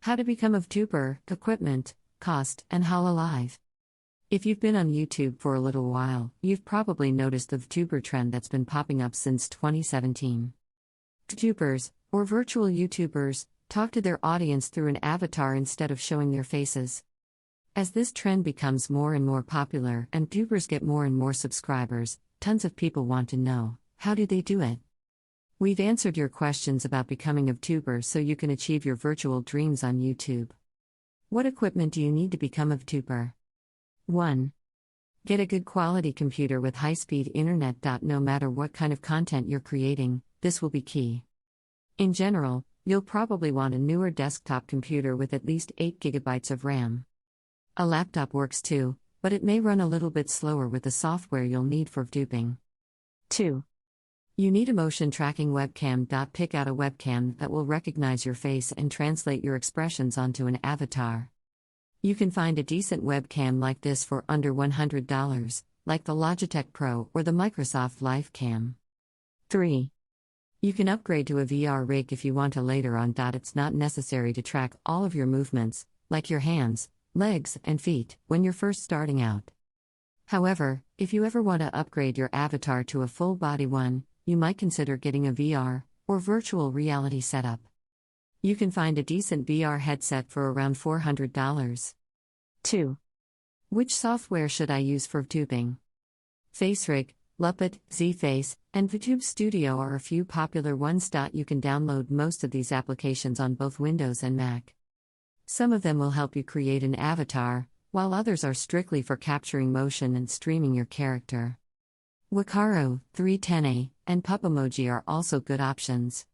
How to become a VTuber, equipment, cost, and Hololive. If you've been on YouTube for a little while, you've probably noticed the VTuber trend that's been popping up since 2017. VTubers, or virtual YouTubers, talk to their audience through an avatar instead of showing their faces. As this trend becomes more and more popular and VTubers get more and more subscribers, tons of people want to know, how do they do it? We've answered your questions about becoming a VTuber so you can achieve your virtual dreams on YouTube. What equipment do you need to become a VTuber? 1. Get a good quality computer with high-speed internet. No matter what kind of content you're creating, this will be key. In general, you'll probably want a newer desktop computer with at least 8 GB of RAM. A laptop works too, but it may run a little bit slower with the software you'll need for VTubing. 2. You need a motion tracking webcam. Pick out a webcam that will recognize your face and translate your expressions onto an avatar. You can find a decent webcam like this for under $100, like the Logitech Pro or the Microsoft LiveCam. 3. You can upgrade to a VR rig if you want to later on. It's not necessary to track all of your movements, like your hands, legs, and feet, when you're first starting out. However, if you ever want to upgrade your avatar to a full-body one, you might consider getting a VR, or virtual reality setup. You can find a decent VR headset for around $400. 2. Which software should I use for VTubing? FaceRig, Lupit, ZFace, and VTube Studio are a few popular ones. You can download most of these applications on both Windows and Mac. Some of them will help you create an avatar, while others are strictly for capturing motion and streaming your character. Wakaro, 310A, and Pupemoji are also good options.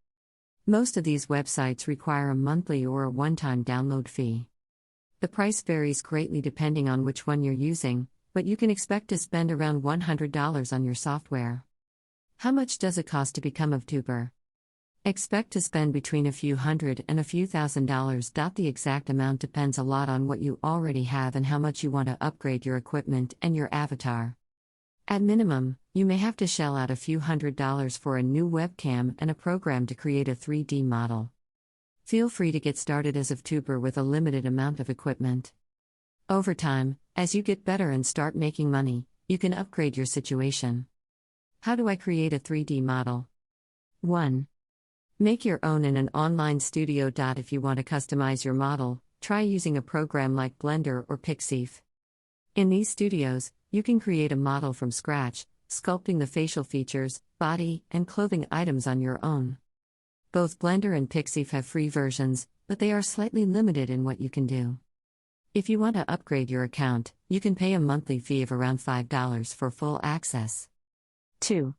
Most of these websites require a monthly or a one-time download fee. The price varies greatly depending on which one you're using, but you can expect to spend around $100 on your software. How much does it cost to become a VTuber? Expect to spend between a few hundred and a few $1,000s. The exact amount depends a lot on what you already have and how much you want to upgrade your equipment and your avatar. At minimum, you may have to shell out a few $100s for a new webcam and a program to create a 3D model. Feel free to get started as a VTuber with a limited amount of equipment. Over time, as you get better and start making money, you can upgrade your situation. How do I create a 3D model? 1. Make your own in an online studio. If you want to customize your model, try using a program like Blender or Pixiv. In these studios, you can create a model from scratch, sculpting the facial features, body, and clothing items on your own. Both Blender and Pixiv have free versions, but they are slightly limited in what you can do. If you want to upgrade your account, you can pay a monthly fee of around $5 for full access. 2.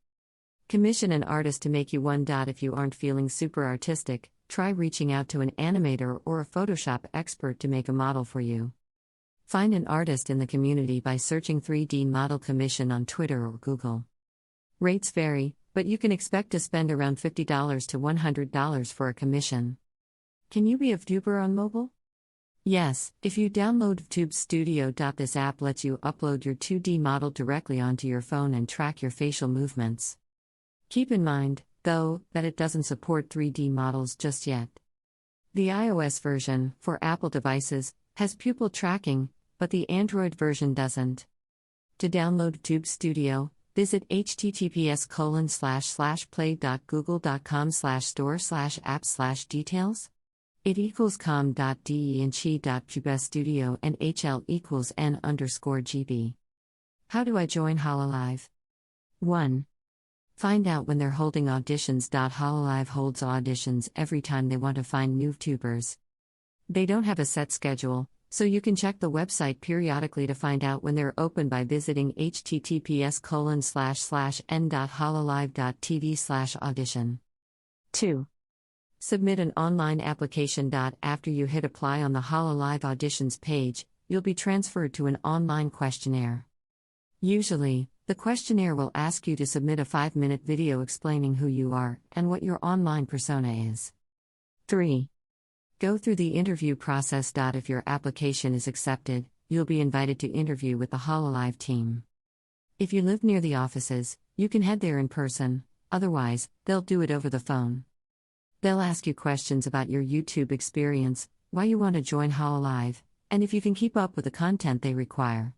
Commission an artist to make you one. If you aren't feeling super artistic, try reaching out to an animator or a Photoshop expert to make a model for you. Find an artist in the community by searching 3D model commission on Twitter or Google. Rates vary, but you can expect to spend around $50 to $100 for a commission. Can you be a VTuber on mobile? Yes, if you download VTube Studio. This app lets you upload your 2D model directly onto your phone and track your facial movements. Keep in mind, though, that it doesn't support 3D models just yet. The iOS version, for Apple devices, has pupil tracking, but the Android version doesn't. To download VTube Studio, visit https://play.google.com/store/apps/details. It equals com.de and chi.pubestudio and hl equals n_GB. How do I join Hololive? 1. Find out when they're holding auditions. Hololive holds auditions every time they want to find new VTubers. They don't have a set schedule, so you can check the website periodically to find out when they're open by visiting https://n.hololive.tv/audition. 2. Submit an online application. After you hit apply on the Hololive auditions page, you'll be transferred to an online questionnaire. Usually, the questionnaire will ask you to submit a 5-minute video explaining who you are and what your online persona is. 3. Go through the interview process. If your application is accepted, you'll be invited to interview with the Hololive team. If you live near the offices, you can head there in person, otherwise, they'll do it over the phone. They'll ask you questions about your YouTube experience, why you want to join Hololive, and if you can keep up with the content they require.